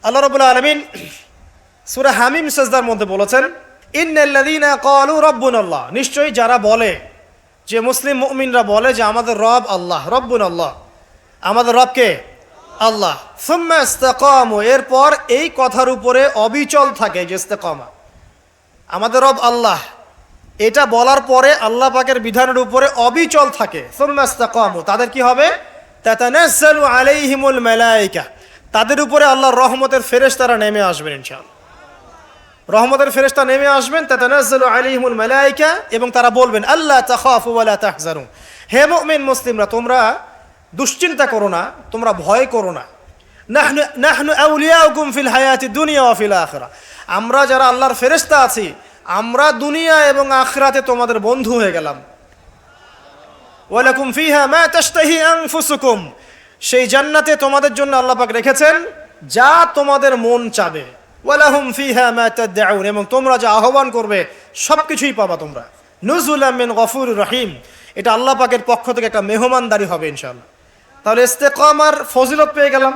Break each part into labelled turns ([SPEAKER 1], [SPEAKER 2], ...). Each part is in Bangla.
[SPEAKER 1] আল্লাহ রাব্বুল আলামিন সূরা হামিম সাজদার মধ্যে বলেছেন, ইন্নাল্লাযীনা ক্বালু রাব্বুনাল্লাহ, নিশ্চয়ই যারা বলে, যে মুসলিম মুমিনরা বলে যে আমাদের রব আল্লাহ, রব্বুনাল্লাহ, আমাদের রব কে? আল্লাহ। সুম্মা ইসতাকামু, এরপর এই কথার উপরে অবিচল থাকে, যে ইস্তেকামা, আমাদের রব আল্লাহ, এটা বলার পরে আল্লাহ পাকের বিধানের উপরে অবিচল থাকে। সুম্মা ইসতাকামু, তাদের কি হবে? তাতানাজ্জালু আলাইহিমুল মালায়েকা, তাদের উপরে আল্লাহর রহমতের ফেরেশতারা নেমে আসবেন ইনশাআল্লাহ। রহমতের ফেরেশতা নেমে আসবেন, তাতানাজ্জালু আলাইহিমুল মালায়েকা, এবং তারা বলবেন আল্লা তাখাফু ওয়া লা তাহজানু, হে মুমিন মুসলিমরা, তোমরা দুশ্চিন্তা করো না, তোমরা ভয় করো না। নাহনু আউলিয়াউকুম ফিল হায়াতি দুনিয়া ওয়া ফিল আখিরা, আমরা যারা আল্লাহর ফেরেশতা আছি, আমরা দুনিয়া এবং আখিরাতে তোমাদের বন্ধু হয়ে গেলাম। ওয়া লাকুম ফিহা মা তাশতাহি আনফুসুকুম, সেই জান্নাতে তোমাদের জন্য আল্লাহ পাক রেখেছেন যা তোমাদের মন চাবে। ওয়া লাহুম ফিহা মা তাদউন, এবং তোমরা যা আহ্বান করবে সবকিছুই পাবা তোমরা। নুজুলাম মিন গফুরির রহিম, এটা আল্লাহ পাকের পক্ষ থেকে একটা মেহমানদারি হবে ইনশাআল্লাহ। তাহলে ইস্তেকামার ফজিলত পেয়ে গেলাম।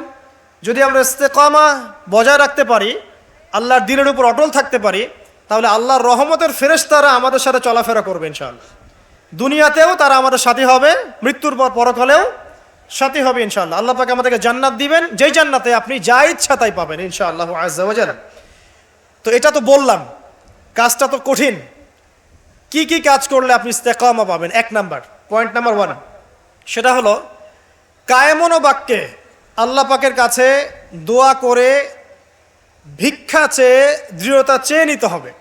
[SPEAKER 1] যদি আমরা ইস্তেকামা বজায় রাখতে পারি, আল্লাহর দ্বীনের উপর অটল থাকতে পারি, তাহলে আল্লাহর রহমতের ফেরেশতারা আমাদের সাথে চলাফেরা করবে ইনশাআল্লাহ। দুনিয়াতেও তারা আমাদের সাথী হবে, মৃত্যুর পর পরকালেও সাথী হবে ইনশাআল্লাহ। আল্লাহ পাক আমাদেরকে জান্নাত দিবেন, যেই জান্নাতে আপনি যা ইচ্ছা তাই পাবেন ইনশাআল্লাহ আযজা ওয়া জাল। তো এটা তো বললাম, কাজটা তো কঠিন। কি কি কাজ করলে আপনি ইস্তেকামা পাবেন? এক নাম্বার, পয়েন্ট নাম্বার 1, সেটা হলো কায়েমন বাক্যে আল্লাহ পাকের কাছে দোয়া করে, ভিক্ষা চেয়ে, দৃঢ়তা চেয়ে নিতে হবে।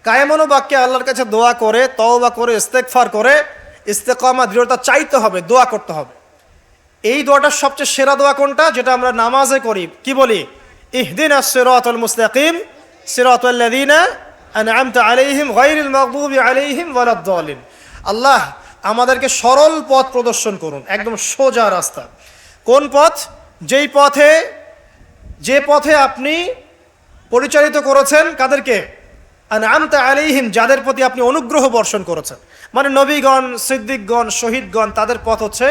[SPEAKER 1] কায়েমন বাক্যে আল্লাহর কাছে দোয়া করে, তওবা করে, ইস্তেগফার করে ইস্তেকামা দৃঢ়তা চাইতে হবে, দোয়া করতে হবে। এই দোয়াটার সবচেয়ে সেরা দোয়া কোনটা? যেটা আমরা নামাজে করি। কি বলি? ইহদিনাস সিরাতাল মুস্তাকিম সিরাতাল্লাযীনা আন'আমতা আলাইহিম গায়রিল মাগদুবি আলাইহিম ওয়ালাদ-দালিন। আল্লাহ আমাদেরকে সরল পথ প্রদর্শন করুন, একদম সোজা রাস্তা। কোন পথ? যে পথে আপনি পরিচালিত করেছেন কাদেরকে? আন'আমতা আলাইহিম, যাদের প্রতি আপনি অনুগ্রহ বর্ষণ করেছেন, মানে নবীগণ, সিদ্দিকগণ, শহীদগণ, তাদের পথ হচ্ছে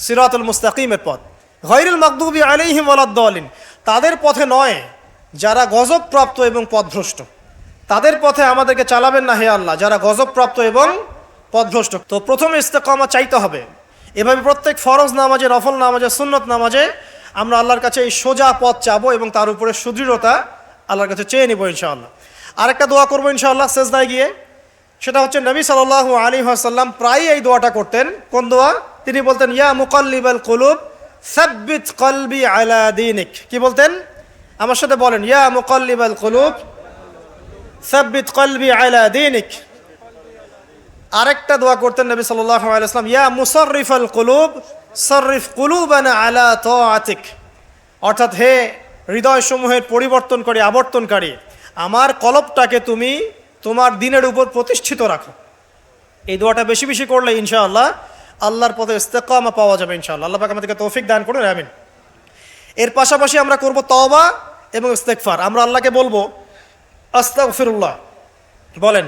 [SPEAKER 1] সিরাতুল মুস্তাকিমের পথ। গায়রিল মাগদুবি আলাইহিম ওয়ালাদ-দালিন, তাদের পথে নয় যারা গজবপ্রাপ্ত এবং পথভ্রষ্ট। তাদের পথে আমাদেরকে চালাবেন না হে আল্লাহ, যারা গজবপ্রাপ্ত এবং পথভ্রষ্ট। তো প্রথমে ইস্তেকামা চাইতে হবে। এভাবে প্রত্যেক ফরজ নামাজে, নফল নামাজে, সুন্নত নামাজে আমরা আল্লাহর কাছে এই সোজা পথ চাবো এবং তার উপরে সুদৃঢ়তা আল্লাহর কাছে চেয়ে নিব ইনশাআল্লাহ। আরেকটা দোয়া করবো ইনশাআল্লাহ সেজদায় গিয়ে, সেটা হচ্ছে নবী সাল্লাল্লাহু আলাইহি ওয়াসাল্লাম প্রায় এই দোয়াটা করতেন। কোন দোয়া? তিনি বলতেন ইয়া মুকাল্লিবাল কুলুব সাব্বিত কলবি আলা দীনিক। কি বলতেন? আমার সাথে বলেন, ইয়া মুকাল্লিবাল কুলুব সাব্বিত কলবি আলা দীনিক। আরেকটা দোয়া করতেন নবী সাল্লাল্লাহু আলাইহি ওয়াসাল্লাম, ইয়া মুসাররিফাল কুলুব সাররিফ কুলুবানা আলা তাআতিক। অর্থাৎ হে হৃদয় সমূহের পরিবর্তনকারী, আবর্তনকারী, আমার কলবটাকে তুমি তোমার দ্বীনের উপর প্রতিষ্ঠিত রাখো। এই দোয়াটা বেশি বেশি করলে ইনশাআল্লাহ আল্লাহর পথে ইস্তেকামা পাওয়া যাবে ইনশাআল্লাহ। আল্লাহ পাক আমাদেরকে তৌফিক দান করুন, আমিন। এর পাশাপাশি আমরা করব তওবা এবং ইস্তেগফার। আমরা আল্লাহকে বলবো আস্তাগফিরুল্লাহ, বলেন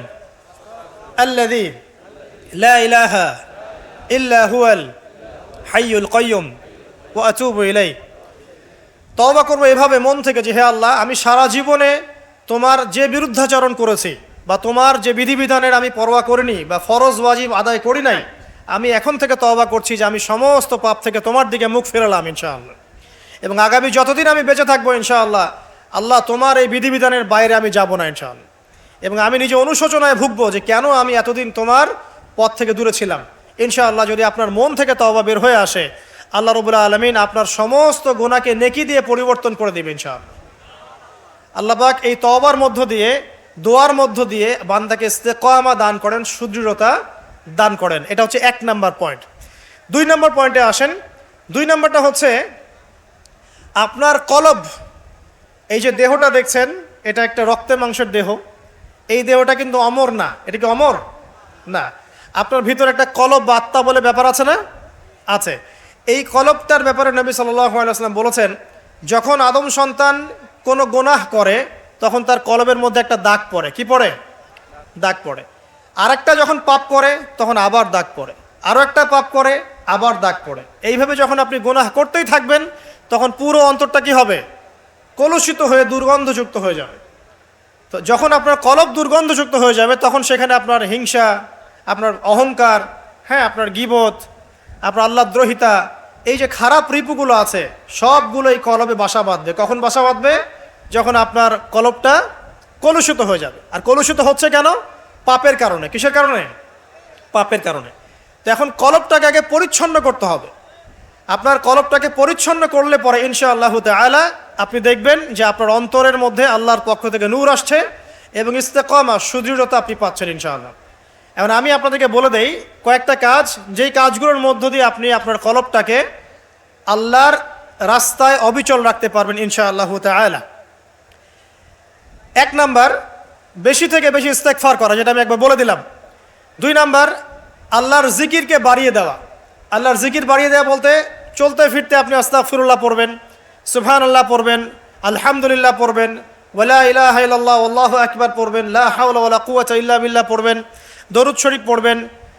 [SPEAKER 1] আল্লাযী লা ইলাহা ইল্লা হুয়াল হাইয়ুল কাইয়্যুম ওয়া আতুবু ইলাইহি। তওবা করবো এভাবে মন থেকে যে হে আল্লাহ, আমি সারা জীবনে তোমার যে বিরুদ্ধাচরণ করেছি, বা তোমার যে বিধিবিধানের আমি পরোয়া করিনি, বা ফরজ ওয়াজিব আদায় করি নাই, আমি এখন থেকে তওবা করছি যে আমি সমস্ত পাপ থেকে তোমার দিকে মুখ ফেরালাম ইনশাআল্লাহ। এবং আগামী যতদিন আমি বেঁচে থাকবো ইনশাআল্লাহ, আল্লাহ তোমার এই বিধিবিধানের বাইরে আমি যাব না ইনশাআল্লাহ। এবং আমি নিজে অনুশোচনায় ভুগবো যে কেন আমি এতদিন তোমার পথ থেকে দূরে ছিলাম। ইনশাআল্লাহ যদি আপনার মন থেকে তওবা বের হয়ে আসে, আল্লাহ রাব্বুল আলামিন আপনার সমস্ত গুনাহকে নেকি দিয়ে পরিবর্তন করে দেবেন ইনশাআল্লাহ। আল্লাহ পাক এই তওবার মধ্য দিয়ে, দোয়ার মধ্য দিয়ে বান্দাকে ইস্তেকামা দান করেন, সুদৃঢ়তা দান করেন। এটা হচ্ছে 1 নাম্বার পয়েন্ট। 2 নম্বর পয়েন্টে আসেন। 2 নম্বরটা হচ্ছে আপনার কলব। এই যে দেহটা দেখছেন, এটা একটা রক্তের মাংসের দেহ। এই দেহটা কিন্তু অমর না। এটা কি অমর? না। আপনার ভিতরে একটা কলব বা আত্মা বলে ব্যাপার আছে না? আছে। এই কলবটার ব্যাপারে নবী সাল্লাল্লাহু আলাইহি ওয়াসাল্লাম বলেছেন, যখন আদম সন্তান কোনো গুনাহ করে তখন তার কলবের মধ্যে একটা দাগ পড়ে। কি পড়ে? দাগ পড়ে। আরেকটা যখন পাপ করে তখন আবার দাগ পড়ে, আরও একটা পাপ করে আবার দাগ পড়ে। এইভাবে যখন আপনি গুনাহ করতেই থাকবেন তখন পুরো অন্তরটা কি হবে? কলুষিত হয়ে দুর্গন্ধযুক্ত হয়ে যাবে। তো যখন আপনার কলব দুর্গন্ধযুক্ত হয়ে যাবে তখন সেখানে আপনার হিংসা, আপনার অহংকার, হ্যাঁ, আপনার গীবত, আপনার আল্লাহদ্রোহিতা, এই যে খারাপ রিপুগুলো আছে সবগুলো এই কলবে বাসা বাঁধবে। কখন বাসা বাঁধবে? যখন আপনার কলবটা কলুষিত হয়ে যাবে। আর কলুষিত হচ্ছে কেন? পাপের কারণে। কিসের কারণে? পাপের কারণে। তো এখন কলবটাকে আগে পরিচ্ছন্ন করতে হবে। আপনার কলবটাকে পরিচ্ছন্ন করলে পরে ইনশাআল্লাহু তাআলা আপনি দেখবেন যে আপনার অন্তরের মধ্যে আল্লাহর পক্ষ থেকে নূর আসছে এবং ইস্তেকামা, সুদৃঢ়তা আপনি পাচ্ছেন ইনশাআল্লাহ। এখন আমি আপনাদেরকে বলে দেই কয়েকটা কাজ, যেই কাজগুলোর মধ্য দিয়ে আপনি আপনার কলবটাকে আল্লাহর রাস্তায় অবিচল রাখতে পারবেন ইনশাআল্লাহু তাআলা। 1 নাম্বার, বেশি থেকে বেশি ইস্তেগফার করা, যেটা আমি একবার বলে দিলাম। 2 নাম্বার, আল্লাহর জিকিরকে বাড়িয়ে দেওয়া। আল্লাহর জিকির বাড়িয়ে দেওয়া বলতে চলতে ফিরতে আপনি আস্তাগফিরুল্লাহ পড়বেন, সুবহানাল্লাহ পড়বেন, আলহামদুলিল্লাহ পড়বেন, ওয়ালা ইলাহা ইল্লাল্লাহ আল্লাহু আকবার পড়বেন, লা হাওলা ওয়ালা কুওয়াতা ইল্লা বিল্লাহ পড়বেন, দরুদ শরীফ পড়বেন।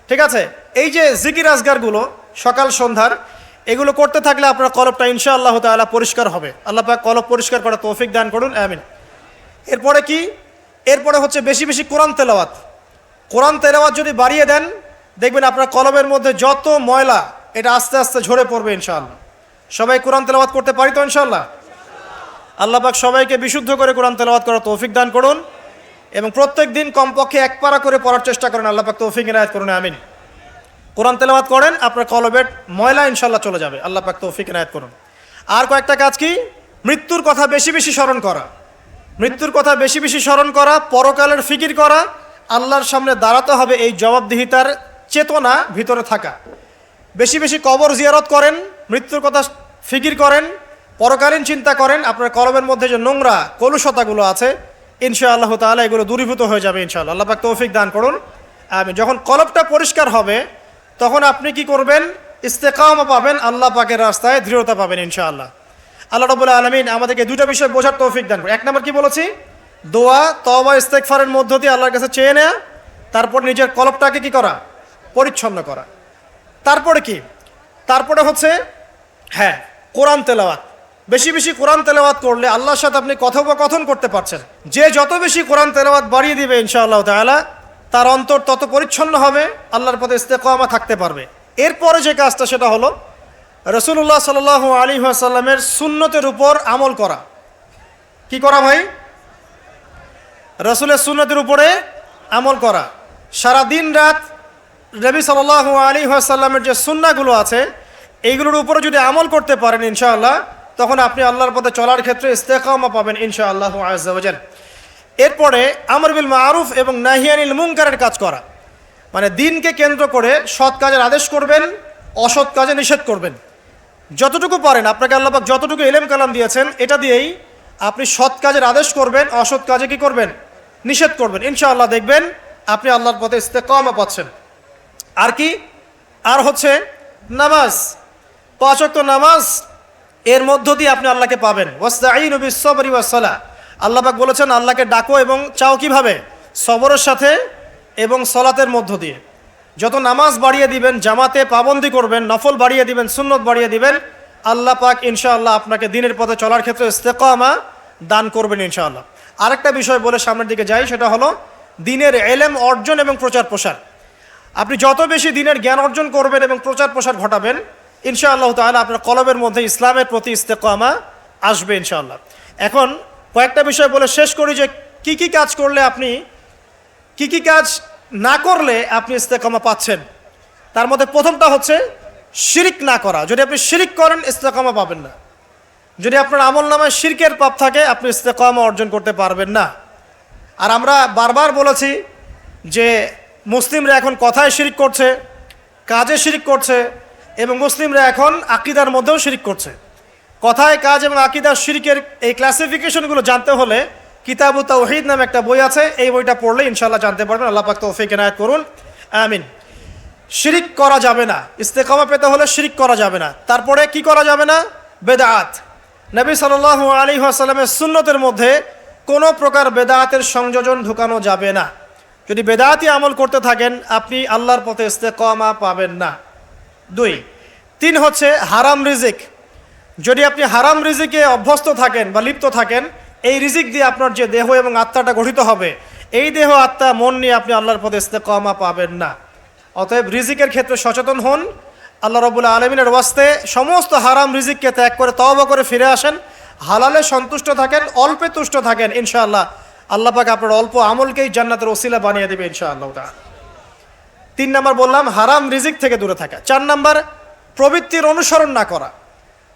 [SPEAKER 1] ঠিক আছে? এই যে জিকির আজগারগুলো সকাল সন্ধ্যার, এগুলো করতে থাকলে আপনার কলবটা ইনশাআল্লাহ তাআলা পরিষ্কার হবে। আল্লাহ পাক কলব পরিষ্কার করার তৌফিক দান করুন, আমিন। এরপরে কি? এরপরে হচ্ছে বেশি বেশি কোরআন তেলাওয়াত। কোরআন তেলাওয়াত যদি বাড়িয়ে দেন দেখবেন আপনার কলবের মধ্যে যত ময়লা এটা আস্তে আস্তে ঝরে পড়বে ইনশাআল্লাহ। সবাই কোরআন তেলাওয়াত করতে পারি তো ইনশাআল্লাহ? আল্লাহ পাক সবাইকে বিশুদ্ধ করে কোরআন তেলাওয়াত করার তৌফিক দান করুন এবং প্রত্যেক দিন কমপক্ষে 1 পারা করে পড়ার চেষ্টা করেন। আল্লাহ পাক তৌফিক ইনায়াত করুন, আমিন। কোরআন তেলাওয়াত করেন, আপনার কলবের ময়লা ইনশাআল্লাহ চলে যাবে। আল্লাহ পাক তৌফিক ইনায়াত করুন। আর কয়েকটা কাজ কি? মৃত্যুর কথা বেশি বেশি স্মরণ করা। মৃত্যুর কথা বেশি বেশি স্মরণ করা, পরকালের ফিকির করা, আল্লাহর সামনে দাঁড়াতে হবে এই জবাবদিহিতার চেতনা ভিতরে থাকা। বেশি বেশি কবর জিয়ারত করেন, মৃত্যুর কথা ফিকির করেন, পরকালীন চিন্তা করেন। আপনার কলবের মধ্যে যে নোংরা কলুষতাগুলো আছে ইনশাআল্লাহ তাআলা এগুলো দূরীভূত হয়ে যাবে ইনশাআল্লাহ। আল্লাহ পাক তৌফিক দান করুন, আমিন। যখন কলবটা পরিষ্কার হবে তখন আপনি কি করবেন? ইস্তেকামা পাবেন, আল্লাহ পাকের রাস্তায় দৃঢ়তা পাবেন ইনশাআল্লাহ। আল্লাহ রাব্বুল আলামিন আমাদেরকে 2টা বিষয় বোঝার তৌফিক দান করুন। 1 নম্বর কি বলেছি? দোয়া, তওবা, ইস্তেগফারের মধ্য দিয়ে আল্লাহর কাছে চেয়ে নেওয়া। তারপর নিজের কলবটাকে কি করা? পরিচ্ছন্ন করা। তারপরে কি? তারপরে হচ্ছে হ্যাঁ, কোরআন তেলাওয়াত। বেশি বেশি কোরআন তেলাওয়াত করলে আল্লাহর সাথে আপনি কথোপকথন করতে পারছেন। যে যত বেশি কোরআন তেলাওয়াত বাড়িয়ে দিবে ইনশাআল্লাহ তাআলা তার অন্তর তত পরিচ্ছন্ন হবে, আল্লাহর পথে ইস্তেকামা থাকতে পারবে। এরপরে যে কাজটা সেটা হলো রাসূলুল্লাহ সাল্লাল্লাহু আলাইহি ওয়াসাল্লামের সুন্নতের উপর আমল করা। কি করা ভাই? রাসূলের সুন্নতের উপরে আমল করা। সারা দিন রাত নবী সাল্লাল্লাহু আলাইহি ওয়াসাল্লামের যে সুন্নাহগুলো আছে এইগুলোর উপরে যদি আমল করতে পারেন ইনশাআল্লাহ তখন আপনি আল্লাহর পথে চলার ক্ষেত্রে ইস্তেকামা পাবেন ইনশাআল্লাহু আযজা ওয়া জাল। এরপরে আমর বিল মারুফ এবং নাহি আনিল মুনকারের কাজ করা, মানে দিনকে কেন্দ্র করে সৎ কাজের আদেশ করবেন, অসৎ কাজে নিষেধ করবেন। যতটুকু পারেন, আপনাকে আল্লাহ পাক যতটুকু ইলম কালাম দিয়েছেন এটা দিয়েই আপনি সৎ কাজের আদেশ করবেন, অসৎ কাজে কি করবেন? নিষেধ করবেন। ইনশাআল্লাহ দেখবেন আপনি আল্লাহর পথে ইস্তেকামা পাচ্ছেন। আর কি? আর হচ্ছে নামাজ, 5 ওয়াক্ত নামাজ, এর মধ্য দিয়ে আপনি আল্লাহকে পাবেন। ওয়াস্তাঈনু বিস-সাবরি ওয়াস-সালাহ। আল্লাহ পাক বলেছেন আল্লাহকে ডাকো এবং চাও কিভাবে? সবরের সাথে এবং সালাতের মধ্য দিয়ে। যত নামাজ বাড়িয়ে দিবেন, জামাতে পাবন্দি করবেন, নফল বাড়িয়ে দিবেন, সুন্নত বাড়িয়ে দিবেন, আল্লাহ পাক ইনশাআল্লাহ আপনাকে দ্বীনের পথে চলার ক্ষেত্রে ইস্তেকামা দান করবেন ইনশাআল্লাহ। আরেকটা বিষয় বলে সামনের দিকে যাই, সেটা হলো দ্বীনের ইলম অর্জন এবং প্রচার প্রসার। আপনি যত বেশি দ্বীনের জ্ঞান অর্জন করবেন এবং প্রচার প্রসার ঘটাবেন ইনশাআল্লাহ তাআলা আপনার কলবের মধ্যে ইসলামের প্রতি ইস্তেকামা আসবে ইনশাআল্লাহ। এখন কয়েকটা বিষয় বলে শেষ করি যে কি কি কাজ করলে আপনি, কি কি কাজ না করলে আপনি ইস্তেকামা পাচ্ছেন। তার মধ্যে প্রথমটা হচ্ছে শিরিক না করা। যদি আপনি শিরিক করেন ইস্তেকামা পাবেন না। যদি আপনার আমলনামায় শিরকের পাপ থাকে আপনি ইস্তেকামা অর্জন করতে পারবেন না। আর আমরা বারবার বলেছি যে মুসলিমরা এখন কথায় শিরিক করছে, কাজে শিরিক করছে এবং মুসলিমরা এখন আকীদার মধ্যেও শিরিক করছে। কথায়, কাজ এবং আকীদার শিরিকের এই ক্লাসিফিকেশনগুলো জানতে হলে কিতাবু তাওহীদ নামে একটা বই আছে, এই বইটা পড়লে ইনশাআল্লাহ জানতে পারবেন। আল্লাহ পাক তৌফিক ইনায়াত করুন, আমিন। শিরিক করা যাবে না, ইস্তেকামা পেতে হলে শিরিক করা যাবে না। তারপরে কি করা যাবে না? বেদাত। নবী সাল্লাল্লাহু আলাইহি ওয়াসাল্লামের সুন্নতের মধ্যে কোনো প্রকার বেদাতের সংযোজন ঢুকানো যাবে না। যদি বেদাতি আমল করতে থাকেন আপনি আল্লাহর পথে ইস্তেকামা পাবেন না। 2, 3 হচ্ছে হারাম রিজিক। যদি আপনি হারাম রিজিকে অভ্যস্ত থাকেন বা লিপ্ত থাকেন, এই রিজিক দিয়ে আপনার যে দেহ এবং আত্মাটা গঠিত হবে, এই দেহ আত্মা মন নিয়ে আপনি আল্লাহর পথে ইস্তেকামা পাবেন না। অতএব রিজিকের ক্ষেত্রে সচেতন হন। আল্লাহ রাব্বুল আলামিনের ওয়াস্তে সমস্ত হারাম রিজিককে ত্যাগ করে তওবা করে ফিরে আসেন, হালালে সন্তুষ্ট থাকেন, অল্পে তুষ্ট থাকেন, ইনশাআল্লাহ আল্লাহ পাক আপনার অল্প আমলকেই জান্নাতের ওসিলা বানিয়ে দেবে ইনশাআল্লাহ তাআলা। 3 নাম্বার বললাম হারাম রিজিক থেকে দূরে থাকা। 4 নাম্বার প্রবৃত্তির অনুসরণ না করা।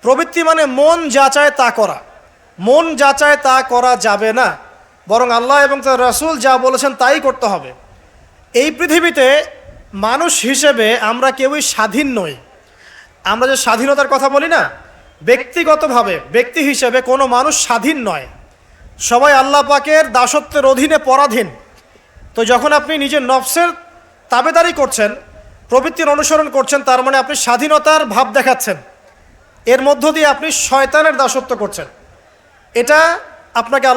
[SPEAKER 1] প্রবৃত্তি মানে মন যা চায় তা করা। মন যা চায় তা করা যাবে না, বরং আল্লাহ এবং তার রাসূল যা বলেছেন তাই করতে হবে। এই পৃথিবীতে মানুষ হিসেবে আমরা কেউই স্বাধীন নই। আমরা যে স্বাধীনতার কথা বলি না, ব্যক্তিগতভাবে ব্যক্তি হিসেবে কোনো মানুষ স্বাধীন নয়, সবাই আল্লাহ পাকের দাসত্বের অধীনে পরাধীন। তো যখন আপনি নিজের নফসের তাবেদারি করছেন, প্রবৃত্তির অনুসরণ করছেন, তার মানে আপনি স্বাধীনতার ভাব দেখাচ্ছেন, এর মধ্য দিয়ে আপনি শয়তানের দাসত্ব করছেন। এটা আপনাকে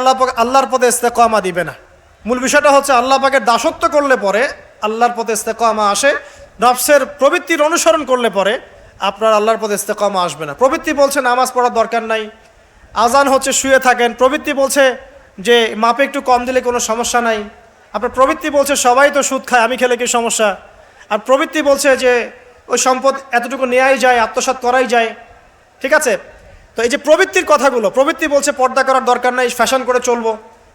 [SPEAKER 1] আল্লাহর পথে ইস্তেকামা দিবে না। মূল বিষয়টা হচ্ছে আল্লাহ পাকের দাসত্ব করলে পরে আল্লাহর পথে ইস্তেকামা আসে, নফসের প্রবৃত্তির অনুসরণ করলে পরে আপনার আল্লাহর পথে ইস্তেকামা আসবে না। প্রবৃত্তি বলছে নামাজ পড়ার দরকার নাই, আজান হচ্ছে শুয়ে থাকেন। প্রবৃত্তি বলছে যে মাপে একটু কম দিলে কোনো সমস্যা নাই। আপনার প্রবৃত্তি বলছে সবাই তো সুদ খায়, আমি খেলে কি সমস্যা। আর প্রবৃত্তি বলছে যে ওই সম্পদ এতটুকু নেওয়াই যায়, আত্মসাৎ করাই যায়। ঠিক আছে, তো এই যে প্রবৃত্তির কথাগুলো, প্রবৃত্তি বলছে পর্দা করার দরকার নাই, ফ্যাশন করে চলবো।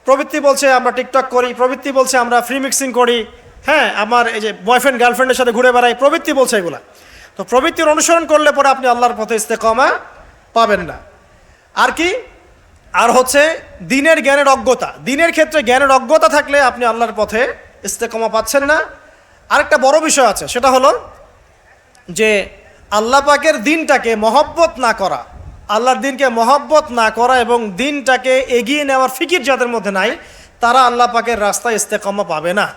[SPEAKER 1] প্রবৃত্তি বলছে আমরা টিকটক করি। প্রবৃত্তি বলছে আমরা ফ্রি মিক্সিং করি, হ্যাঁ, আমার এই যে বয়ফ্রেন্ড গার্লফ্রেন্ডের সাথে ঘুরে বেড়াই। প্রবৃত্তি বলছে এগুলা। তো প্রবৃত্তির অনুসরণ করলে পরে আপনি আল্লাহর পথে ইস্তেকামা পাবেন না। আর কি, আর হচ্ছে দিনের জ্ঞানের অজ্ঞতা। দিনের ক্ষেত্রে জ্ঞানের অজ্ঞতা থাকলে আপনি আল্লাহর পথে ইস্তেকামা পাচ্ছেন না। আরেকটা বড় বিষয় আছে, সেটা হলো যে আল্লাহ পাকের দিনটাকে মহব্বত না করা, আল্লাহর দিনকে মহব্বত না করা এবং দিনটাকে এগিয়ে নেওয়ার ফিকির যাদের মধ্যে নাই, তারা আল্লাহ পাকের রাস্তায় ইস্তেকামা পাবে না।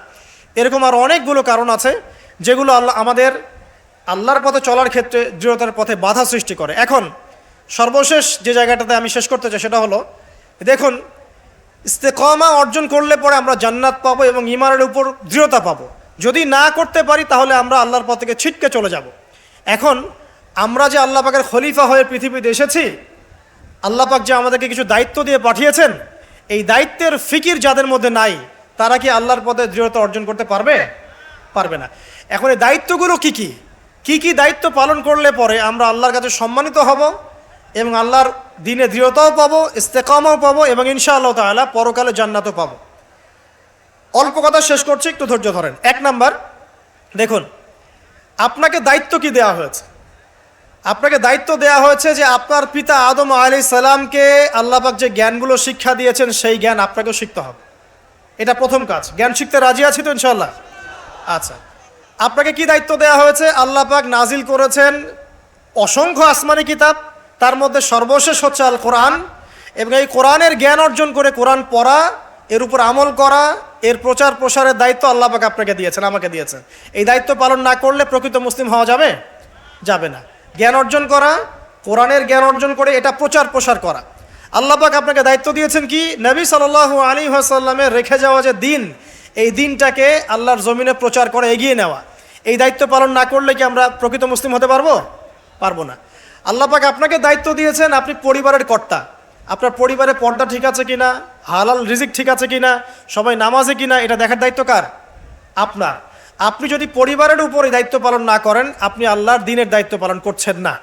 [SPEAKER 1] এরকম আর অনেকগুলো কারণ আছে যেগুলো আমাদের আল্লাহর পথে চলার ক্ষেত্রে দৃঢ়তার পথে বাধা সৃষ্টি করে। এখন সর্বশেষ যে জায়গাটাতে আমি শেষ করতে চাই সেটা হলো, দেখুন, ইস্তেকামা অর্জন করলে পরে আমরা জান্নাত পাবো এবং ঈমানের উপর দৃঢ়তা পাবো। যদি না করতে পারি তাহলে আমরা আল্লাহর পথ থেকে ছিটকে চলে যাব। এখন আমরা যে আল্লাহ পাকের খলিফা হয়ে পৃথিবীতে এসেছি, আল্লাহ পাক যে আমাদেরকে কিছু দায়িত্ব দিয়ে পাঠিয়েছেন, এই দায়িত্বের ফিকির যাদের মধ্যে নাই, তারা কি আল্লাহর পথে দৃঢ়তা অর্জন করতে পারবে? পারবে না। এখন এই দায়িত্বগুলো কি কি দায়িত্ব পালন করলে পরে আমরা আল্লাহর কাছে সম্মানিত হব এবং আল্লাহর দিনে দৃঢ়তাও পাবো, ইস্তেকামাও পাবো এবং ইনশাআল্লাহ তাআলা পরকালে জান্নাতও পাবো। অল্প কথা শেষ করছি, একটু ধৈর্য ধরেন। 1 নাম্বার, দেখুন, আপনাকে দায়িত্ব কি দেওয়া হয়েছে? আপনাকে দায়িত্ব দেওয়া হয়েছে যে আপনার পিতা আদম আলাইহিস সালামকে আল্লাহ পাক যে জ্ঞানগুলো শিক্ষা দিয়েছেন সেই জ্ঞান আপনাকেও শিখতে হবে। এটা প্রথম কাজ। জ্ঞান শিখতে রাজি আছি তো ইনশাআল্লাহ? আচ্ছা, আপনাকে কি দায়িত্ব দেওয়া হয়েছে? আল্লাহ পাক নাজিল করেছেন অসংখ্য আসমানি কিতাব, তার মধ্যে সর্বশেষ হচ্ছে আল কোরআন, এবং এই কোরআনের জ্ঞান অর্জন করে কোরআন পড়া, এর উপর আমল করা, এর প্রচার প্রসারের দায়িত্ব আল্লাহ পাক আপনাকে দিয়েছেন, আমাকে দিয়েছেন। এই দায়িত্ব পালন না করলে প্রকৃত মুসলিম হওয়া যাবে? যাবে না। জ্ঞান অর্জন করা, কোরআনের জ্ঞান অর্জন করে এটা প্রচার প্রসার করা। আল্লাহ পাক আপনাকে দায়িত্ব দিয়েছেন কি? নবী সাল্লাল্লাহু আলাইহি ওয়াসাল্লামের রেখে যাওয়া যে দিন, এই দিনটাকে আল্লাহর জমিনে প্রচার করে এগিয়ে নেওয়া। এই দায়িত্ব পালন না করলে কি আমরা প্রকৃত মুসলিম হতে পারবো? পারবো না। আল্লাহ পাক আপনাকে দায়িত্ব দিয়েছেন আপনি পরিবারের কর্তা। আপনার পরিবারে পর্দা ঠিক আছে কিনা, হালাল রিজিক ঠিক আছে কিনা, সবাই নামাজে কিনা, এটা দেখার দায়িত্ব কার? আপনার। আপনি যদি পরিবারের উপর এই দায়িত্ব পালন না করেন, আপনি আল্লাহর দ্বীনের দায়িত্ব পালন করছেন না।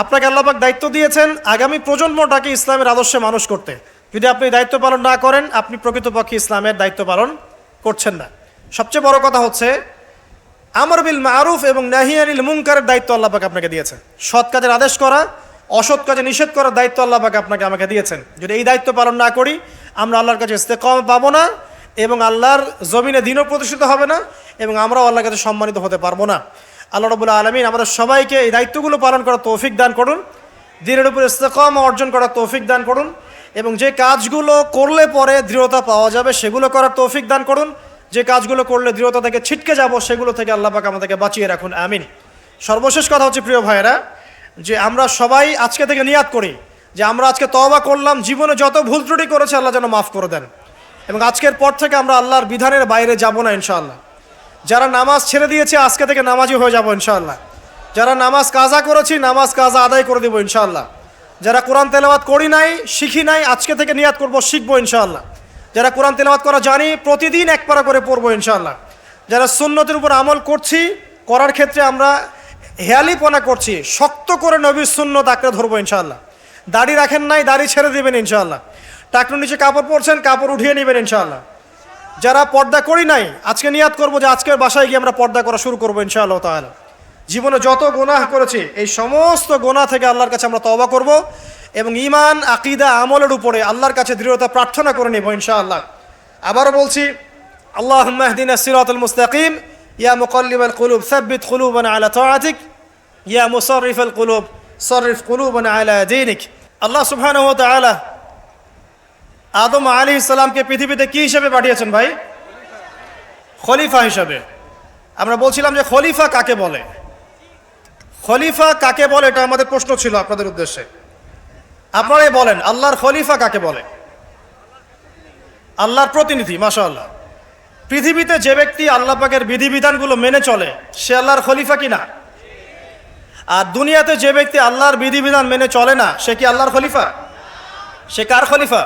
[SPEAKER 1] আপনাকে আল্লাহ পাক দায়িত্ব দিয়েছেন আগামী প্রজন্মটাকে ইসলামের আদর্শে মানুষ করতে। যদি আপনি দায়িত্ব পালন না করেন, আপনি প্রকৃতপক্ষে ইসলামের দায়িত্ব পালন করছেন না। সবচেয়ে বড় কথা হচ্ছে আমর বিল মারুফ এবং নাহি আনিল মুনকারের দায়িত্ব আল্লাহ পাক আপনাকে দিয়েছেন। সৎ কাজের আদেশ করা, অসৎ কাজে নিষেধ করার দায়িত্ব আল্লাহ পাক আপনাকে আমাকে দিয়েছেন। যদি এই দায়িত্ব পালন না করি, আমরা আল্লাহর কাছে ইস্তেকামা পাবো না এবং আল্লাহর জমিনে দিনও প্রতিষ্ঠিত হবে না এবং আমরাও আল্লাহর কাছে সম্মানিত হতে পারবো না। আল্লাহ রাব্বুল আলামিন আমাদের সবাইকে এই দায়িত্বগুলো পালন করার তৌফিক দান করুন, দিনের উপর ইস্তেকামা অর্জন করার তৌফিক দান করুন এবং যে কাজগুলো করলে পরে দৃঢ়তা পাওয়া যাবে সেগুলো করার তৌফিক দান করুন। যে কাজগুলো করলে দৃঢ়তা থেকে ছিটকে যাব সেগুলো থেকে আল্লাহ পাক আমাদেরকে বাঁচিয়ে রাখুন, আমিন। সর্বশেষ কথা হচ্ছে প্রিয় ভাইয়েরা, যে আমরা সবাই আজকে থেকে নিয়াত করি যে আমরা আজকে তওবা করলাম, জীবনে যত ভুল ত্রুটি করেছে আল্লাহ যেন মাফ করে দেন এবং আজকের পর থেকে আমরা আল্লাহর বিধানের বাইরে যাব না ইনশাআল্লাহ। যারা নামাজ ছেড়ে দিয়েছে আজকে থেকে নামাজি হয়ে যাব ইনশাআল্লাহ। যারা নামাজ কাজা করেছি নামাজ কাজা আদায় করে দেবো ইনশাআল্লাহ। যারা কোরআন তেলাওয়াত করি নাই, শিখি নাই, আজকে থেকে নিয়াত করব শিখবো ইনশাআল্লাহ। যারা কোরআন তেলাওয়াত করা জানি, প্রতিদিন এক পারা করে পড়বো ইনশাআল্লাহ। যারা সুন্নতের উপর আমল করছি, করার ক্ষেত্রে আমরা হেয়ালিপনা করছি, শক্ত করে নবীর সুন্নত আঁকড়ে ধরবো ইনশাআল্লাহ। দাড়ি রাখেন নাই, দাড়ি ছেড়ে দিবেন ইনশাআল্লাহ। টাকনুর নিচে কাপড় পরছেন, কাপড় উঠিয়ে নেবেন ইনশাআল্লাহ। যারা পর্দা করি নাই, আজকে নিয়াত করবো যে আজকের বাসায় গিয়ে আমরা পর্দা করা শুরু করবো ইনশাআল্লাহ তাআলা। জীবনে যত গুনাহ করেছি, এই সমস্ত গুনাহ থেকে আল্লাহর কাছে আমরা তওবা করব এবং ঈমান, আকীদা, আমলের উপরে আল্লাহর কাছে দৃঢ়তা প্রার্থনা করে নেব ইনশাআল্লাহ। আবারও বলছি, আল্লাহুম্মা ইহদিনা সিরাতাল মুস্তাকিম, ইয়া মুকাল্লিবাল কুলুব সাব্বিত কুলুবানা আলা তাআতিক, ইয়া মুসাররিফাল কুলুব সাররিফ কুলুবানা আলা দীনিক। আল্লাহ সুবহানাহু ওয়া তাআলা আদম আলাইহিস সালামকে পৃথিবীতে কি হিসেবে পাঠিয়েছেন ভাই? খলিফা হিসেবে। আমরা বলছিলাম যে খলিফা কাকে বলে, খলিফা কাকে বলে, এটা আমাদের প্রশ্ন ছিল আপনাদের উদ্দেশ্যে। আপনারাই বলেন, আল্লাহর খলিফা কাকে বলে? আল্লাহর প্রতিনিধি। মাশাআল্লাহ। পৃথিবীতে যে ব্যক্তি আল্লাহ পাকের বিধিবিধানগুলো মেনে চলে, সে আল্লাহর খলিফা কিনা? আর দুনিয়াতে যে ব্যক্তি আল্লাহর বিধিবিধান মেনে চলে না, সে কি আল্লাহর খলিফা? সে কার খলিফা?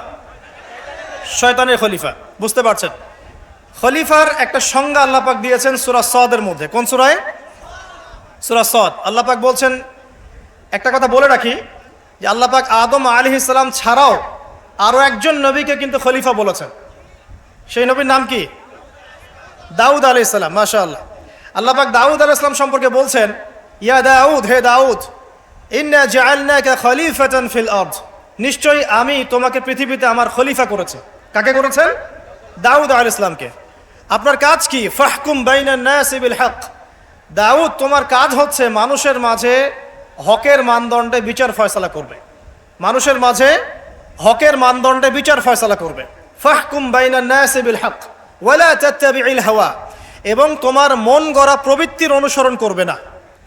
[SPEAKER 1] শয়তানের খলিফা। বুঝতে পারছেন? খলিফার একটা সংজ্ঞা আল্লাহ পাক দিয়েছেন সূরা সদের মধ্যে। কোন সূরায়? সূরা সদ। আল্লাহ পাক বলছেন, একটা কথা বলে রাখি যে আল্লাহ পাক আদম আলাইহিস সালাম ছাড়াও আরো একজন নবীকে কিন্তু খলিফা বলেছেন। সেই নবীর নাম কি? দাউদ আলাইহিস সালাম। মাশাআল্লাহ। আল্লাহ পাক দাউদ আলাইহিস সালাম সম্পর্কে বলছেন, ইয়া দাউদ, হে দাউদ, ইন্না জাআলনাকা খলিফাতান ফিল আরদ, নিশ্চয়ই আমি তোমাকে পৃথিবীতে আমার খলিফা করেছি। কাকে করেছেন? দাউদ আলাইহিস সালামকে। আপনার কাজ কি? ফাহকুম বাইনান নাসি বিল হক, দাউদ তোমার কাজ হচ্ছে মানুষের মাঝে হকের মানদণ্ডে বিচার ফয়সালা করবে। মানুষের মাঝে হকের মানদণ্ডে বিচার ফয়সালা করবে। ফাহকুম বাইনান নাসি বিল হক ওয়ালা তাত্তাবিউল হাওয়া, এবং তোমার মন গড়া প্রবৃত্তির অনুসরণ করবে না।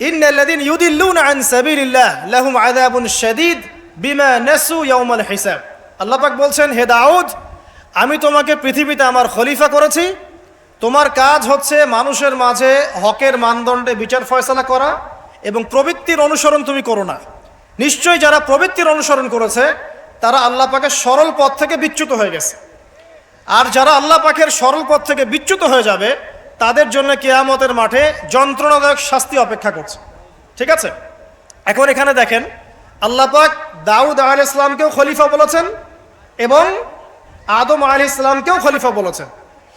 [SPEAKER 1] ইন্নাল্লাযীনা ইউদিল্লুনা আন সাবিলিল্লাহ লাহুম আযাবুন শাদীদ বিমা নাসু ইয়াউমাল হিসাব। আল্লাহ পাক বলছেন, হে দাউদ, আমি তোমাকে পৃথিবীতে আমার খলিফা করেছি, তোমার কাজ হচ্ছে মানুষের মাঝে হকের মানদণ্ডে বিচার ফয়সালা করা এবং প্রবৃত্তির অনুসরণ তুমি করো না। নিশ্চয়ই যারা প্রবৃত্তির অনুসরণ করেছে তারা আল্লাহ পাকের সরল পথ থেকে বিচ্যুত হয়ে গেছে। আর যারা আল্লাহ পাকের সরল পথ থেকে বিচ্যুত হয়ে যাবে, তাদের জন্য কিয়ামতের মাঠে যন্ত্রণাদায়ক শাস্তি অপেক্ষা করছে। ঠিক আছে? এখন এখানে দেখেন, আল্লাহ পাক দাউদ আলাইহিস সালামকেও খলিফা বলেছেন এবং আদম আলাইহিস সালামকেও খলিফা বলেছেন।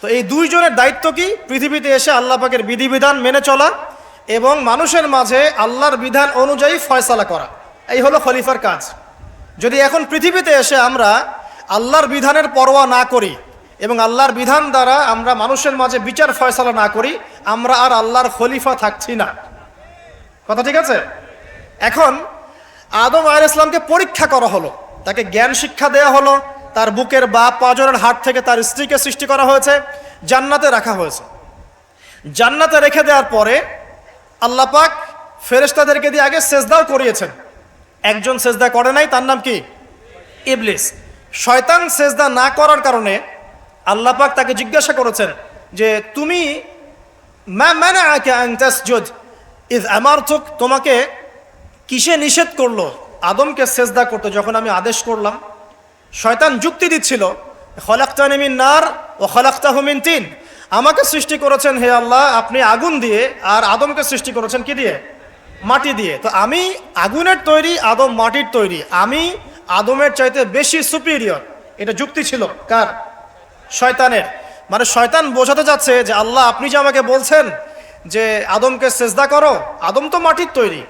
[SPEAKER 1] তো এই দুইজনের দায়িত্ব কি? পৃথিবীতে এসে আল্লাহ পাকের বিধিবিধান মেনে চলা এবং মানুষের মাঝে আল্লাহর বিধান অনুযায়ী ফয়সালা করা। এই হলো খলিফার কাজ। যদি এখন পৃথিবীতে এসে আমরা আল্লাহর বিধানের পরোয়া না করি এবং আল্লাহর বিধান দ্বারা আমরা মানুষের মাঝে বিচার ফয়সালা না করি, আমরা আর আল্লাহর খলিফা থাকছি না। কথা ঠিক আছে? এখন আদম আলাইহিস সালামকে পরীক্ষা করা হলো, তাকে জ্ঞান শিক্ষা দেওয়া হলো, তার বুকের বাপ পাঁজরের হাট থেকে তার স্ত্রীকে সৃষ্টি করা হয়েছে, জান্নাতে রাখা হয়েছে। জান্নাতে রেখে দেওয়ার পরে আল্লাহ পাক ফেরেশতাদেরকে দিয়ে আগে সেজদাও করিয়েছেন। একজন সেজদা করে নাই, তার নাম কি? ইবলিস। শয়তান সেজদা না করার কারণে আল্লাহ পাক তাকে জিজ্ঞাসা করেছেন যে তুমি মা মানাআকা আন তাসজুদ ইয আমারতুক, তোমাকে কিসে নিষেধ করলো আদমকে সেজদা করতে যখন আমি আদেশ করলাম? শয়তান যুক্তি দিচ্ছিল, খলাকতানি মিন নার ওয়া খলাকতাহু মিন তিন, আমাকে সৃষ্টি করেছেন হে আল্লাহ আপনি আগুন দিয়ে, আর আদমকে সৃষ্টি করেছেন কি দিয়ে? মাটি দিয়ে। তো আমি আগুনের তৈরি, আদম মাটির তৈরি, আমি আদমের চাইতে বেশি সুপিরিয়র। এটা যুক্তি ছিল কার? শয়তানের। মানে শয়তান বোঝাতে যাচ্ছে যে আল্লাহ আপনি যে আমাকে বলছেন যে আদমকে সেজদা করো, আদম তো মাটির তৈরি,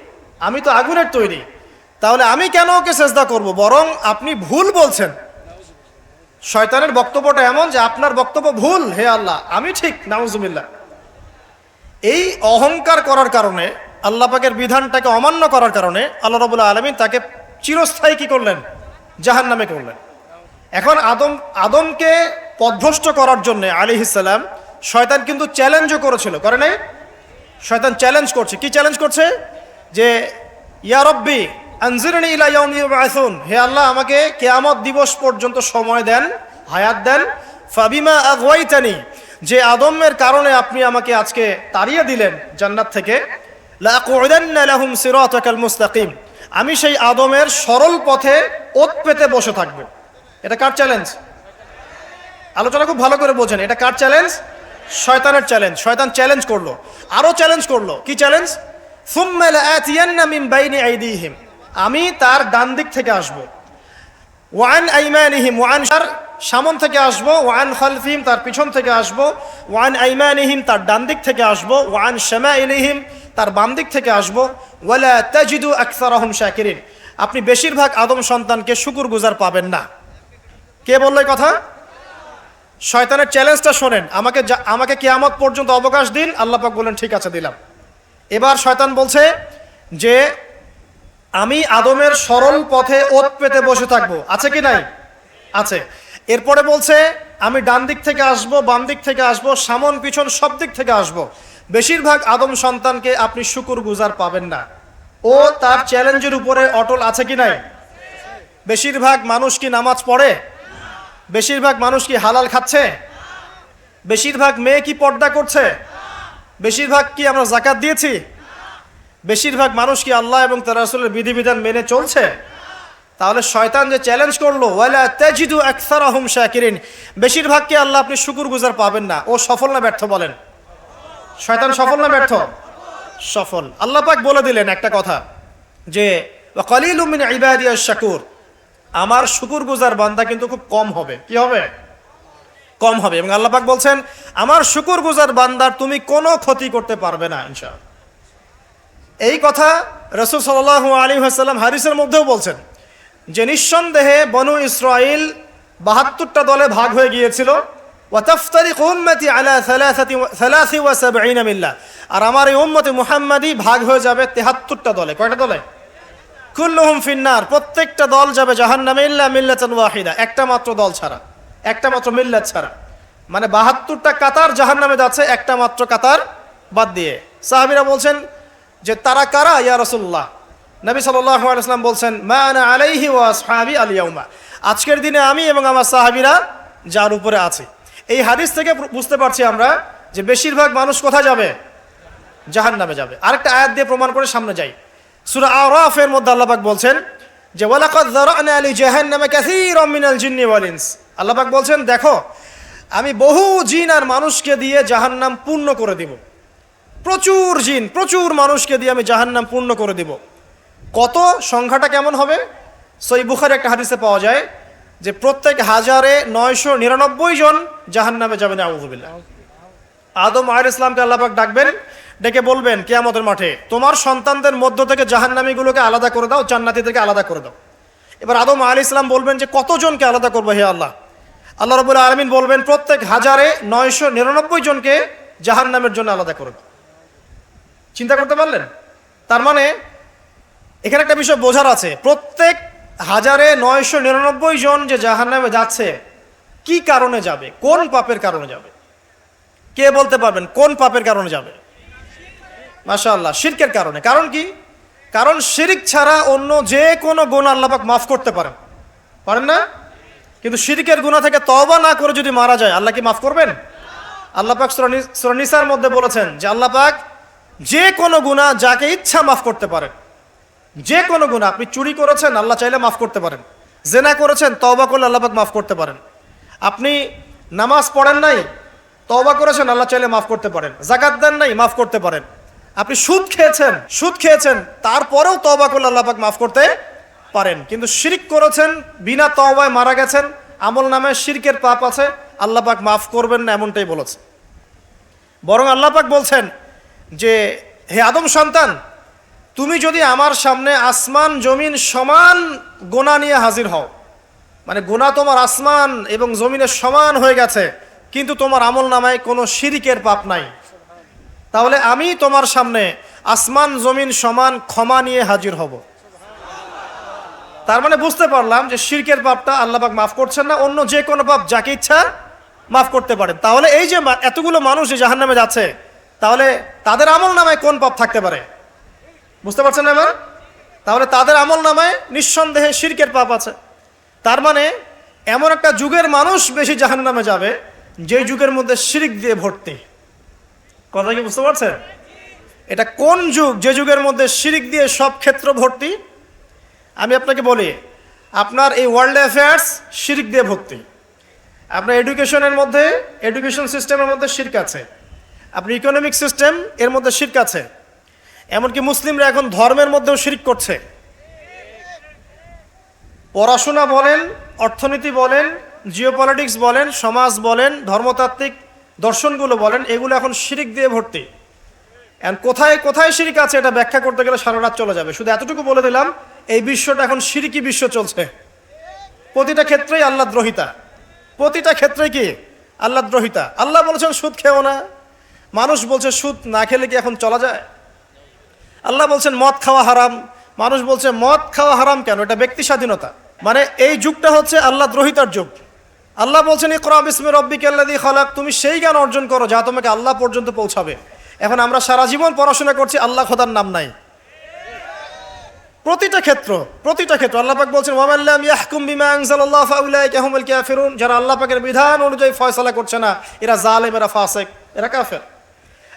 [SPEAKER 1] আমি তো আগুনের তৈরি, তাহলে আমি কেন ওকে সেজদা করব? বরং আপনি ভুল বলছেন। শয়তানের বক্তব্যটা এমন যে আপনার বক্তব্য ভুল, হে আল্লাহ আমি ঠিক। নাউজুবিল্লাহ। এই অহংকার করার কারণে, আল্লাহ পাকের বিধানটাকে অমান্য করার কারণে আল্লাহ রাব্বুল আলামিন তাকে চিরস্থায়ী কি করলেন? জাহান্নামে করলেন। এখন আদমকে পথভ্রষ্ট করার জন্য আলাইহিস সালাম শয়তান কিন্তু চ্যালেঞ্জও করেছিল, করে নাই? শয়তান চ্যালেঞ্জ করছে। কি চ্যালেঞ্জ করছে? যে ইয়া রব্বি আনজিরনি ইলা ইয়াউমি ইউবআসুন, হে আল্লাহ আমাকে কিয়ামত দিবস পর্যন্ত সময় দেন, হায়াত দেন। ফাবিমা আগওয়াইতানি, যে আদমের কারণে আপনি আমাকে আজকে তাড়িয়ে দিলেন জান্নাত থেকে, লাআকুদান্না লাহুম সিরাতাকাল মুস্তাকিম, আমি সেই আদমের সরল পথে ওত পেতে বসে থাকবো। এটা কার চ্যালেঞ্জ? আলোচনা খুব ভালো করে বোঝেন, এটা কার চ্যালেঞ্জ? শয়তানের চ্যালেঞ্জ। শয়তান চ্যালেঞ্জ করলো, আরো চ্যালেঞ্জ করলো। কি চ্যালেঞ্জ? সুম্মা লাআতিয়ান্না মিন বাইনি আইদিহিম, আমি তার ডান দিক থেকে আসবো, ওয়ান আইমানিহিম, ওয়ান সামন থেকে আসবো, ওয়ান খালফিহিম, তার পিছন থেকে আসবো, ওয়ান আইমানিহিম, তার ডান দিক থেকে আসবো, ওয়ান শামাইলিহিম, তার বাম দিক থেকে আসবো, ওয়ালা তাজিদু আকসারাহুম শাকিরিন, আপনি বেশিরভাগ আদম সন্তানকে শুকরগুজার পাবেন না। কে বললো এই কথা? শয়তানের চ্যালেঞ্জটা শোনেন। আমাকে কিয়ামত পর্যন্ত অবকাশ দিন। আল্লাহ পাক বলেন ঠিক আছে দিলাম। এবার শয়তান বলছে যে আমি আদমের সরল পথে ওত পেতে বসে থাকবো। আছে কি নাই? আছে। এরপরে বলছে আমি ডান দিক থেকে আসবো, বাম দিক থেকে আসবো, সামন পিছন সব দিক থেকে আসবো, বেশিরভাগ আদম সন্তানকে আপনি শুকরগুজার পাবেন না। ও তার চ্যালেঞ্জের উপরে অটল আছে কি নাই? বেশিরভাগ মানুষ কি নামাজ পড়ে? বেশিরভাগ মানুষ কি হালাল খাচ্ছে? বেশিরভাগ মেয়ে কি পর্দা করছে? বেশিরভাগ কি আমরা যাকাত দিয়েছি? বেশিরভাগ মানুষ কি আল্লাহ এবং তার রাসূলের বিধিবিধান মেনে চলছে? তাহলে শয়তান যে চ্যালেঞ্জ করলো ওয়ালা তাজিদু আকসারাহুম শাকিরিন, বেশিরভাগকে আল্লাহ আপনি শুকরগুজার পাবেন না, ও সফল না ব্যর্থ? বলেন, শয়তান সফল না ব্যর্থ? সফল। আল্লাহ পাক বলে দিলেন একটা কথা যে ওয়া কালিলুম মিন ইবাদিয়াশ শাকুর, আমার শুকরগুজার বান্দা কিন্তু খুব কম হবে। কি হবে? কম হবে। এবং আল্লাহ পাক বলছেন আমার শুকরগুজার বান্দার তুমি কোনো ক্ষতি করতে পারবে না ইনশাআল্লাহ। এই কথা রাসূল সাল্লাল্লাহু আলাইহি ওয়াসাল্লাম হাদিসের মধ্যেও বলছেন যে নিঃসন্দেহে বনু ইসরাইল ৭২টা দলে ভাগ হয়ে গিয়েছিল। ওয়া তাফতারিকু উম্মতি আলা ৭৩ মিল্লা, আর আমার এই উম্মতে মুহাম্মাদি ভাগ হয়ে যাবে ৭৩টা দলে। কয়টা দলে? কুল্লুহুম ফিন্নার, প্রত্যেকটা দল যাবে জাহান্নামে ইল্লা মিল্লাতান ওয়াহিদা, একটা মাত্র দল ছাড়া, একটা মাত্র মিল্লাত ছাড়া। মানে ৭২টা কাতার জাহান্নামে যাচ্ছে, একটা মাত্র কাতার বাদ দিয়ে। সাহাবীরা বলছেন যে তারা কারা ইয়া রাসূলুল্লাহ? নবী সাল্লাল্লাহু আলাইহি ওয়াসাল্লাম বলছেন মা আনা আলাইহি ওয়া আসহাবি আল ইয়াউমা, আজকের দিনে আমি এবং আমার সাহাবীরা যার উপরে আছে। এই হাদিস থেকে বুঝতে পারছি আমরা যে বেশিরভাগ মানুষ কোথায় যাবে? জাহান্নামে যাবে। আরেকটা আয়াত দিয়ে প্রমাণ করে সামনে যাই। সূরা আরাফের মধ্যে আল্লাহ পাক বলছেন যে ওয়ালাকাদ যারানা লি জাহান্নামা কাসীরাম মিনাল জিন্নি ওয়াল ইনস, আল্লাহ পাক বলছেন দেখো আমি বহু জিন আর মানুষকে দিয়ে জাহান্নাম পূর্ণ করে দিব। প্রচুর জিন, প্রচুর মানুষকে দিয়ে আমি জাহান্নাম পূর্ণ করে দিব। কত? সংখ্যাটা কেমন হবে? সহিহ বুখারী একটা হাদিসে পাওয়া যায় যে প্রত্যেক ১,৯৯৯ জন জাহান্নামে যাবেন। আউযুবিল্লাহ। আদম আলাইহিস সালামকে আল্লাহ পাক ডাকবেন, ডেকে বলবেন কিয়ামতের মাঠে তোমার সন্তানদের মধ্য থেকে জাহান্নামীগুলোকে আলাদা করে দাও, জান্নাতীদেরকে আলাদা করে দাও। এবার আদম আলাইহিস সালাম বলবেন যে কতজনকে আলাদা করবো হে আল্লাহ? আল্লাহ রাব্বুল আলামিন বলবেন প্রত্যেক ১,৯৯৯ জনকে জাহান্নামের জন্য আলাদা করে দাও। চিন্তা করতে পারলেন? তার মানে এখানে একটা বিষয় বোঝার আছে, প্রত্যেক ১,৯৯৯ জন যে জাহান্নামে যাচ্ছে কি কারণে যাবে? কোন পাপের কারণে যাবে? কে বলতে পারবেন কোন পাপের কারণে যাবে? মাশাআল্লাহ, শিরকের কারণে। কারণ কি? কারণ শিরক ছাড়া অন্য যে কোনো গুনাহ আল্লাহ পাক মাফ করতে পারেন, পারেন না? কিন্তু শিরকের গুনাহ থেকে তওবা না করে যদি মারা যায় আল্লাহ কি মাফ করবেন? আল্লাহ পাক সূরা নিসার মধ্যে বলেছেন যে আল্লাহ পাক যে কোনো গুনাহ যাকে ইচ্ছা মাফ করতে পারেন। যে কোনো গুনাহ, আপনি চুরি করেছেন আল্লাহ চাইলে মাফ করতে পারেন, জেনা করেছেন তওবা করলে আল্লাহ পাক মাফ করতে পারেন, আপনি নামাজ পড়েন নাই তওবা করেছেন আল্লাহ চাইলে মাফ করতে পারেন, যাকাত দেন নাই মাফ করতে পারেন, আপনি সুদ খেয়েছেন তারপরেও তওবা করলে আল্লাহ পাক মাফ করতে পারেন। কিন্তু শিরক করেছেন, বিনা তওবায় মারা গেছেন, আমল নামায় শিরকের পাপ আছে, আল্লাহ পাক মাফ করবেন না এমনটাই বলেছে। বরং আল্লাহ পাক বলছেন যে হে আদম সন্তান, তুমি যদি আমার সামনে আসমান জমিন সমান গুনাহ নিয়ে হাজির হও, মানে গুনাহ তোমার আসমান এবং জমিনের সমান হয়ে গেছে কিন্তু তোমার আমল নামায় কোনো শিরকের পাপ নাই, তাহলে আমি তোমার সামনে আসমান জমিন সমান ক্ষমা নিয়ে হাজির হব। তার মানে বুঝতে পারলাম যে শিরকের পাপটা আল্লাহ পাক মাফ করছেন না, অন্য যে কোনো পাপ যাকে ইচ্ছা মাফ করতে পারেন। তাহলে এই যে এতগুলো মানুষ যে জাহান্নামে যাচ্ছে, তাহলে তাদের আমল নামায় কোন পাপ থাকতে পারে? বুঝতে পারছেন না? তাহলে তাদের আমল নামায় নিঃসন্দেহে শিরকের পাপ আছে। তার মানে এমন একটা যুগের মানুষ বেশি জাহান্নামে যাবে যে যুগের মধ্যে শিরক দিয়ে ভর্তি। কথা কি বুঝতে পারছেন? এটা কোন যুগ? যে যুগের মধ্যে শিরক দিয়ে সব ক্ষেত্র ভর্তি। আমি আপনাকে বলি, আপনার এই ওয়ার্ল্ড অ্যাফেয়ার্স শিরক দিয়ে ভর্তি। আপনার এডুকেশন সিস্টেমের মধ্যে শিরক আছে, আপনার ইকোনমিক সিস্টেম এর মধ্যে শিরক আছে, এমনকি মুসলিমরা এখন ধর্মের মধ্যেও শিরক করছে। পড়াশোনা বলেন, অর্থনীতি বলেন, জিওপলিটিক্স বলেন, সমাজ বলেন, ধর্মতাত্ত্বিক দর্শনগুলো বলেন, এগুলো এখন শিরক দিয়ে ভর্তি। এখন কোথায় কোথায় শিরক আছে এটা ব্যাখ্যা করতে গেলে সারা রাত চলে যাবে। শুধু এতটুকু বলে দিলাম, এই বিশ্বটা এখন শিরকি বিশ্ব চলছে। প্রতিটা ক্ষেত্রেই আল্লাহদ্রোহিতা, প্রতিটা ক্ষেত্রে কি আল্লাহদ্রোহিতা। আল্লাহ বলেছেন সুদ খেও না, মানুষ বলছে সুদ না খেলে কি এখন চলা যায়। আল্লাহ বলছেন মদ খাওয়া হারাম, মানুষ বলছে মদ খাওয়া হারাম কেন, এটা ব্যক্তি স্বাধীনতা। মানে এই যুগটা হচ্ছে আল্লাহদ্রোহিতার যুগ। আল্লাহ বলছেন ইকরা বিসমি রাব্বিকাল্লাযী খালাক, তুমি সেই জ্ঞান অর্জন করো যা তোমাকে আল্লাহ পর্যন্ত পৌঁছাবে। এখন আমরা সারা জীবন পড়াশোনা করছি, আল্লাহ খোদার নাম নাই। প্রতিটা ক্ষেত্র আল্লাহ পাক বলছেন ওয়া মান লাম ইয়াহকুম বিমা আনজালাল্লাহু ফাউলাইকা হুমুল কাফিরুন, যারা আল্লাহ পাকের বিধান অনুযায়ী ফয়সালা করছে না এরা জালেম, এরা ফাসিক, এরা কাফের।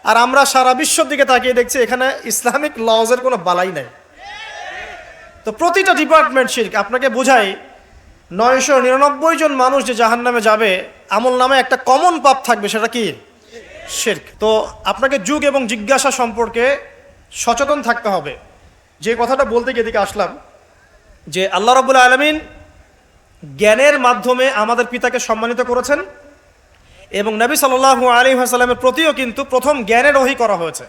[SPEAKER 1] আর আমরা সারা বিশ্বের দিকে তাকিয়ে দেখছি এখানে ইসলামিক লজের কোনো বালাই নাই। তো প্রতিটা ডিপার্টমেন্ট শিরক। আপনাকে বোঝাই 999 জন মানুষ যে জাহান্নামে যাবে, আমল নামে একটা কমন পাপ থাকবে, সেটা কি শিরক। তো আপনাকে যুগ এবং জিজ্ঞাসা সম্পর্কে সচেতন থাকতে হবে। যে কথাটা বলতে গিয়ে এদিকে আসলাম, যে আল্লাহ রাব্বুল আলামিন জ্ঞানের মাধ্যমে আমাদের পিতাকে সম্মানিত করেছেন এবং নবী সাল্লাল্লাহু আলাইহি ওয়াসাল্লামের প্রতিও কিন্তু প্রথম জ্ঞানের ওহী করা হয়েছে।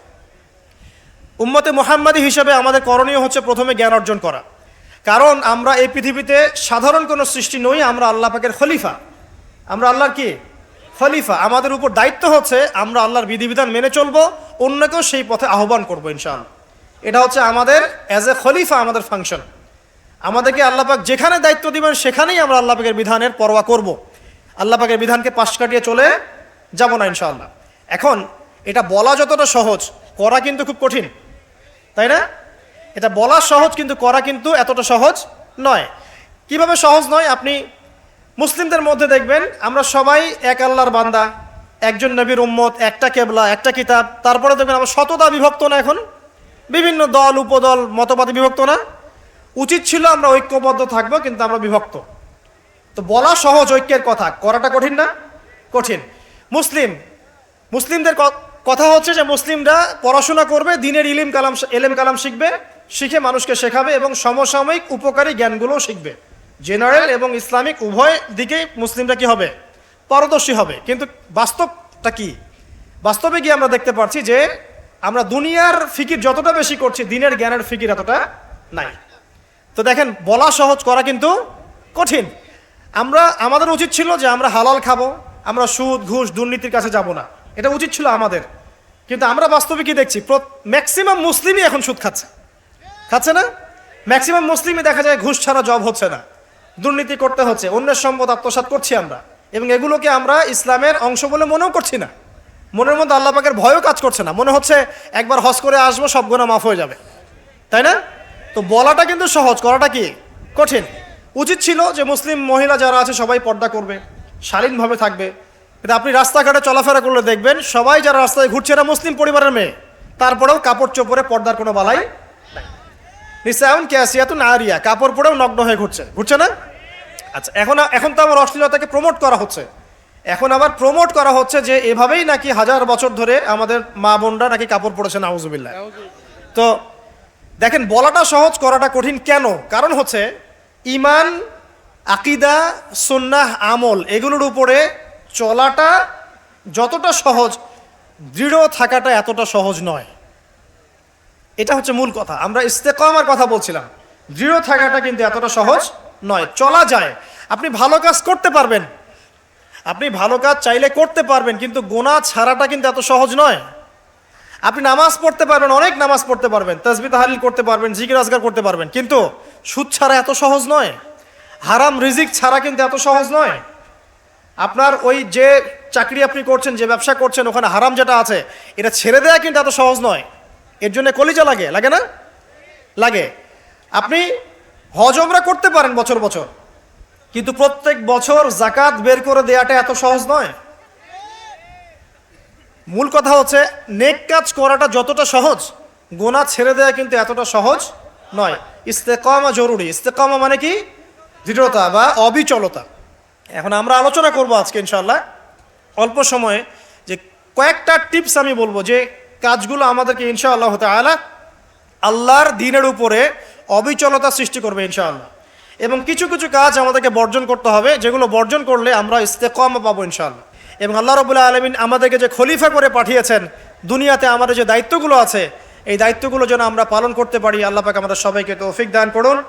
[SPEAKER 1] উম্মতে মুহাম্মাদি হিসেবে আমাদের করণীয় হচ্ছে প্রথমে জ্ঞান অর্জন করা। কারণ আমরা এই পৃথিবীতে সাধারণ কোনো সৃষ্টি নই, আমরা আল্লাহ পাকের খলিফা। আমরা আল্লাহর কি খলিফা। আমাদের উপর দায়িত্ব হচ্ছে আমরা আল্লাহর বিধিবিধান মেনে চলবো, অন্যকেও সেই পথে আহ্বান করবো ইনশাআল্লাহ। এটা হচ্ছে আমাদের অ্যাজ এ খলিফা আমাদের ফাংশন। আমাদেরকে আল্লাহ পাক যেখানে দায়িত্ব দিবেন সেখানেই আমরা আল্লাহ পাকের বিধানের পরোয়া করব। আল্লাহ পাকের বিধানকে পাশ কাটিয়ে চলে যাব না ইনশাআল্লাহ। এখন এটা বলা যতটা সহজ, করা কিন্তু খুব কঠিন, তাই না? এটা বলা সহজ কিন্তু করা কিন্তু এতটা সহজ নয়। কিভাবে সহজ নয়? আপনি মুসলিমদের মধ্যে দেখবেন আমরা সবাই এক আল্লাহর বান্দা, একজন নবীর উম্মত, একটা কেবলা, একটা কিতাব। তারপরে দেখবেন আমরা শততা বিভক্ত না, এখন বিভিন্ন দল উপদল মতবাদে বিভক্ত না। উচিত ছিল আমরা ঐক্যবদ্ধ থাকবো, কিন্তু আমরা বিভক্ত। তো বলা সহজ ঐক্যের কথা, করাটা কঠিন না? কঠিন। মুসলিমদের কথা হচ্ছে যে মুসলিমরা পড়াশোনা করবে, দিনের এলেম কালাম শিখবে, শিখে মানুষকে শেখাবে এবং সমসাময়িক উপকারী জ্ঞানগুলোও শিখবে। জেনারেল এবং ইসলামিক উভয় দিকেই মুসলিমরা কি হবে? পারদর্শী হবে। কিন্তু বাস্তবটা কি? বাস্তবে গিয়ে আমরা দেখতে পাচ্ছি যে আমরা দুনিয়ার ফিকির যতটা বেশি করছি, দিনের জ্ঞানের ফিকির এতটা নাই। তো দেখেন, বলা সহজ, করা কিন্তু কঠিন। আমাদের উচিত ছিল যে আমরা হালাল খাবো, আমরা সুদ ঘুষ দুর্নীতির কাছে যাব না, এটা উচিত ছিল আমাদের। কিন্তু আমরা বাস্তবে কি দেখছি? ম্যাক্সিমাম মুসলিমই এখন সুদ খাচ্ছে না? ম্যাক্সিমাম মুসলিমই দেখা যায় ঘুষ ছাড়া জব হচ্ছে না, দুর্নীতি করতে হচ্ছে, অন্যের সম্পদ আত্মসাৎ করছি আমরা, এবং এগুলোকে আমরা ইসলামের অংশ বলে মনেও করছি না। মনের মধ্যে আল্লাহ পাকের ভয়ও কাজ করছে না, মনে হচ্ছে একবার হজ করে আসবো সব গুনাহ মাফ হয়ে যাবে, তাই না? তো বলাটা কিন্তু সহজ, করাটা কি কঠিন। উচিত ছিল যে মুসলিম মহিলা যারা আছে সবাই পর্দা করবে, শালীনভাবে থাকবে। কিন্তু আপনি রাস্তাঘাটে চলাফেরা করলে দেখবেন সবাই যারা রাস্তায় ঘুরছে এরা মুসলিম পরিবারের মেয়ে, তারপরেও কাপড় চোপড়ে পর্দার কোনো বালাই নাই। নিসাউন কাসিয়াতুন আরিয়া, কাপড় পরেও নগ্ন হয়ে ঘুরছে না? আচ্ছা, এখন তো আমার অশ্লীলতাকে প্রমোট করা হচ্ছে। এখন আবার প্রমোট করা হচ্ছে যে এভাবেই নাকি 1000 বছর ধরে আমাদের মা বোনরা নাকি কাপড় পরেছে, নাউজুবিল্লাহ। তো দেখেন, বলাটা সহজ, করাটা কঠিন কেন? কারণ হচ্ছে ঈমান, আকীদা, সুন্নাহ, আমল এগুলোর উপরে চলাটা যতটা সহজ, দৃঢ় থাকাটা এতটা সহজ নয়। এটা হচ্ছে মূল কথা। আমরা ইস্তেকামার কথা বলছিলাম, দৃঢ় থাকাটা কিন্তু এতটা সহজ নয়। চলা যায়, আপনি ভালো কাজ করতে পারবেন, আপনি ভালো কাজ চাইলে করতে পারবেন, কিন্তু গুনাহ ছাড়াটা কিন্তু এত সহজ নয়। আপনি নামাজ পড়তে পারবেন, অনেক নামাজ পড়তে পারবেন, তাসবিহ তাহলিল করতে পারবেন, জিকির আজকার করতে পারবেন, কিন্তু সুদ ছাড়া এত সহজ নয়। হারাম রিজিক ছাড়া কিন্তু এত সহজ নয়। আপনার ওই যে চাকরি আপনি করছেন, যে ব্যবসা করছেন, ওখানে হারাম যেটা আছে এটা ছেড়ে দেওয়া কিন্তু এত সহজ নয়। এর জন্য কলিজা লাগে না? লাগে। আপনি হজ ওমরা করতে পারেন বছর বছর, কিন্তু প্রত্যেক বছর যাকাত বের করে দেওয়াটা এত সহজ নয়। মূল কথা হচ্ছে নেক কাজ করাটা যতটা সহজ, গুনাহ ছেড়ে দেওয়া কিন্তু এতটা সহজ নয়। ইস্তেকামা জরুরি। ইস্তেকামা মানে কি? দৃঢ়তা বা অবিচলতা। এখন আমরা আলোচনা করব আজকে ইনশাআল্লাহ অল্প সময়ে যে কয়েকটা টিপস আমি বলবো যে কাজগুলো আমাদেরকে ইনশাআল্লাহ তাআলা আল্লাহর দ্বীনের উপরে অবিচলতা সৃষ্টি করবে ইনশাআল্লাহ। এবং কিছু কিছু কাজ আমাদেরকে বর্জন করতে হবে, যেগুলো বর্জন করলে আমরা ইস্তেকামা পাবো ইনশাআল্লাহ। এবং আল্লাহ রাব্বুল আলামিন আমাদেরকে যে খলিফা করে পাঠিয়েছেন দুনিয়াতে, আমাদের যে দায়িত্বগুলো আছে এই দায়িত্বগুলো যেন আমরা পালন করতে পারি। আল্লাহ পাক আমাদের সবাইকে তৌফিক দান করুন।